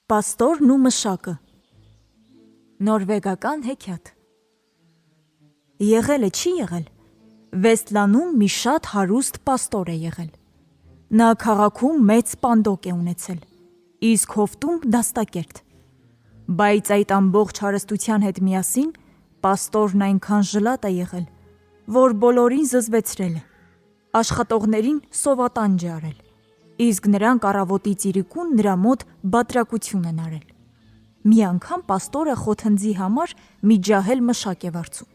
Պաստորն ու մշակը։ Նորվեգական հեքիաթ։ Եղելը չի եղել։ Վեստլանում մի շատ հարուստ պաստոր է եղել։ Նա քաղաքում մեծ սպանդոկ է ունեցել, իսկ հովտում դաստակերտ։ Բայց այդ ամբողջ հարստության հետ միասին պաստորն այնքան ժլատ է եղել, որ բոլորին զզվեցրել է, աշխատողներին սովատանջ է արել, իսկ նրանք առավոտից իրիկուն նրա մոտ բատրակություն են արել։ Մի անգամ պաստորը խոթնձի համար մի ջահել մշակ է վարձում։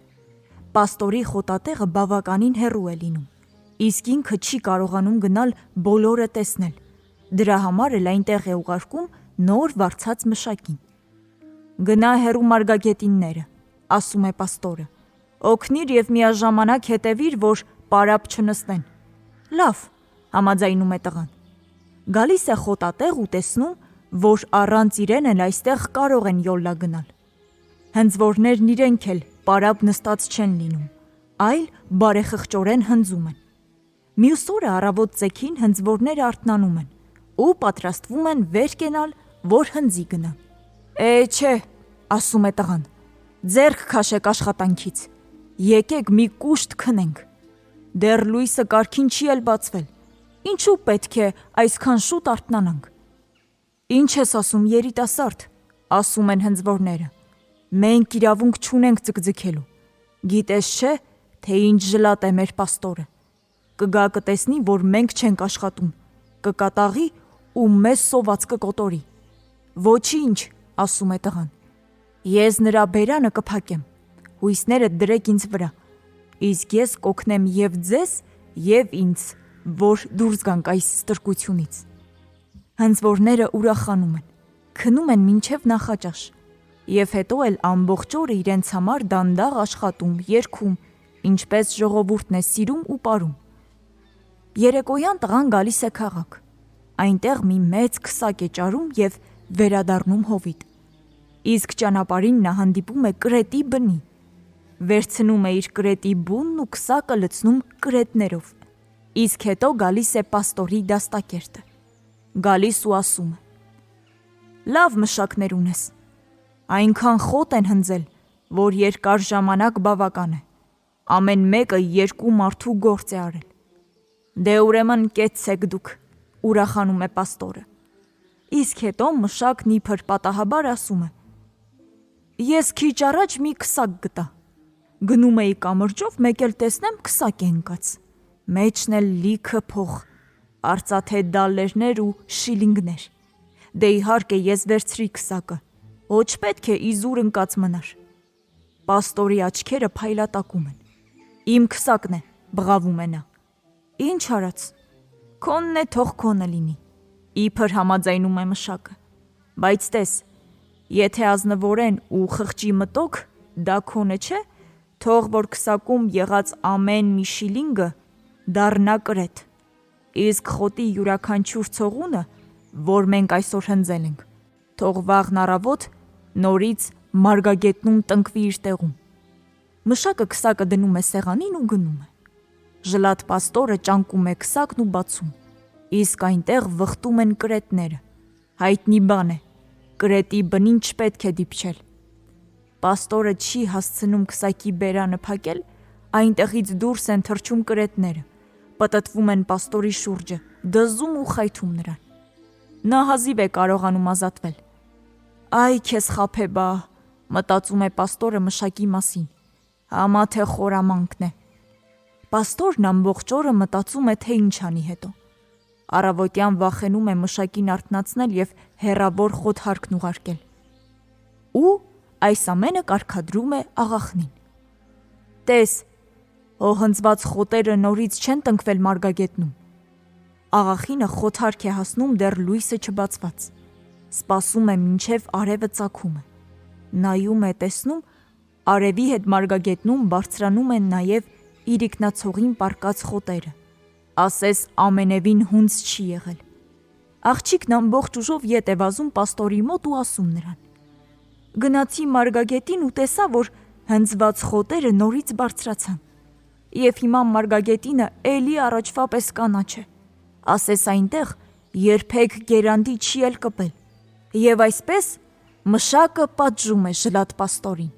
Պաստորի խոտատեղը բավականին հեռու է լինում, իսկ ինքը չի կարողանում գնալ բոլորը տեսնել։ Դրա համար էլ այնտեղ է ուղարկում նոր վարձած մշակին։ Գնա հեռու մարգագետինները, ասում է պաստորը, օգնիր և միաժամանակ հետևիր, որ պարապ չնստեն։ Լավ, համաձայնում է տղան։ Գալիս է խոտատեղ ու տեսնում, որ առանց իրեն էլ այստեղ կարող են յոլլա գնալ։ Հնձվորներն իրենք էլ պարապ նստած չեն լինում, այլ բարեխղճորեն հնձում են։ Մյուս օրը առավոտ ծեքին հնձվորները արթնանում են ու պատրաստվում են վեր կենալ, որ հնձի գնան։ Չէ, ասում է տղան, ձեռք քաշեք աշխատանքից, եկեք մի կուշտ քնենք։ Դեռ լույսը կարգին չի էլ բացվել, ինչու պետք է այսքան շուտ արթնանանք։ Ինչ ես ասում, երիտասարդ, ասում են հնձվորները, մենք իրավունք չունենք ձգձգելու, գիտես չէ, թե ինչ ժլատ է մեր պաստորը, կգա կտեսնի, որ մենք չենք աշխատում, կկատաղի ու մեզ սոված կկոտորի։ Ոչինչ, ասում է տղան, ես նրա բերանը կփակեմ, հույսներդ դրեք ինձ վրա, իսկ ես կօգնեմ և ձեզ և ինձ, որ դուրս գանք այս ստրկությունից։ Հնձվորները ուրախանում են, քնում են մինչև նախաճաշ և հետո էլ ամբողջ օրը իրենց համար դանդաղ աշխատում, երգում, ինչպես ժողովուրդն է սիրում ու պարում։ Երեկոյան տղան գալիս է քաղաք, այնտեղ մի մեծ քսակ է ճարում և վերադառնում հովիտ, իսկ ճանապարհին նա հանդիպում է կրետի բնի, վերցնում է իր կրետի բունն ու քսակը լցնում կրետներով, իսկ հետո գալիս է պաստորի դաստակերտը, գալիս ու ասում է. Լավ մշակներ ունես, այնքան խոտ են հնձել, որ երկար ժամանակ բավական է, ամեն մեկը 2 մարդու գործ է արել։ Դե ուրեմն կեցցեք դուք, ուրախանում է պաստորը, իսկ հետո մշակն իբր պատահաբար ասում է. Ես քիչ առաջ մի քսակ գտա, գնում էի կամրջով, մեկ էլ տեսնեմ քսակ է ընկած, մեջն էլ լիքը փող, արծաթե դալլերներ ու շիլինգներ։ Դե իհարկե ես վերցրի քսակը, ոչ պետք է իզուր ընկած մնար։ Պաստորի աչքերը փայլատակում են։ Իմ քսակն է, բղավում է նա։ Ինչ արած, քոնն է, թող քոնը լինի, իբր համաձայնում է մշակը, բայց տես, եթե ազնվորեն ու խղճի մտոք, դա քոնը չէ, թող որ քսակում եղած ամեն մի շիլինգը դառնա կրետ, իսկ խոտի յուրաքանչյուր ցողունը, որ մենք այսօր հնձել ենք, թող վաղն առավոտ նորից մարգագետնում տնկվի իր տեղում։ Մշակը քսակը դնում է սեղանին ու գնում է։ Ժլատ պաստորը ճանկում է քսակն ու բացում, իսկ այնտեղ վխտում են կրետները։ Հայտնի բան է, կրետի բնին չպետք է դիպչել։ Պաստորը չի հասցնում քսակի բերանը փակել, այնտեղից դուրս են թռչում կրետները, պտտվում են պաստորի շուրջը, դզում ու խայթում նրան։ Նա հազիվ է կարողանում ազատվել։ Այ քեզ խաբեբա, մտածում է պաստորը մշակի մասին, համա թե խորամանկն է։ Պաստորն ամբողջ օրը մտածում է, թե ինչ անի հետո։ Առավոտյան վախենում է մշակին արթնացնել և հեռավոր խոթհարքն ուղարկել։ Ու այս ամենը կարգադրում է աղախնին։ Տես, հնձված խոտերը նորից չեն տնկվել մարգագետնում։ Աղախինը խոթհարք է հասնում դեռ լույսը չբացված, սպասում է մինչև արևը ծագում է, նայում է, տեսնում, արևի հետ մարգագետնում բարձրանում են նաև իրիկնացողին պառկած խոտերը, ասես ամենևին հունձ չի եղել։ Աղջիկն ամբողջ ուժով ետ է վազում պաստորի մոտ ու ասում նրան. Գնացի մարգագետին ու տեսա, որ հնձված խոտերը նորից բարձրացան, և հիմա մարգագետինը էլի առաջվա պես կանաչ է, ասես այնտեղ երբեք գերանդի չի էլ կպել։ Եվ այսպես մշակը պատժում է ժլատ պաստորին։